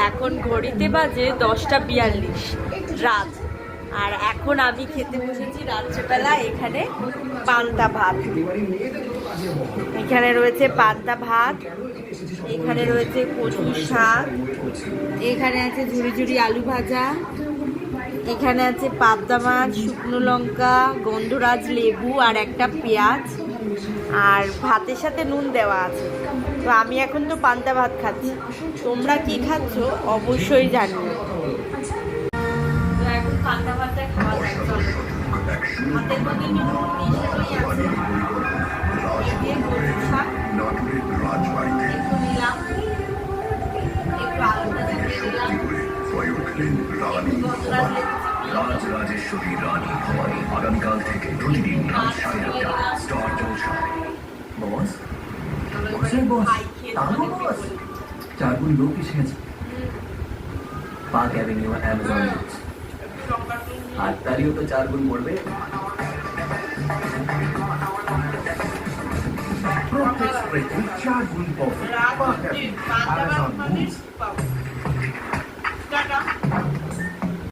এখন ঘড়িতে বাজে 10:42 রাত। আর এখন আমি খেতে বসেছি রাত্রেবেলা এখানে পান্তা ভাত। এখানে রয়েছে পান্তা ভাত, এখানে রয়েছে কচু শাক, এখানে আছে ঝুড়ি ঝুড়ি আলু ভাজা, এখানে আছে পাবদা মাছ, শুকনো লঙ্কা, গন্ধরাজ লেবু আর একটা পেঁয়াজ, আর ভাতের সাথে নুন দেওয়া আছে। তো আমি এখন তো পান্তা ভাত খাচ্ছি, তোমরা কি খাচ্ছ অবশ্যই জানিও। তো এখন পান্তা ভাতটা খাওয়া যায়, চলো। ভাতের মধ্যে নুন মিশানোই আছে, কচু শাক একটু নিলাম, একটু আলু ভাজা দিয়ে দিলাম, রাজরাজেশ্বরী রানী ভবানী আগামীকাল থেকে প্রতিদিন রাত 8:30 স্টার জলসায়। বস বস বস 4 গুণ লোক এসে গেছে। পার্ক অ্যাভিনিউ অ্যামাজন আর তারিও তো 4 গুণ পড়বে। প্রত্যেক স্প্রেতে 4 গুণ পাবে। Park avenue Amazon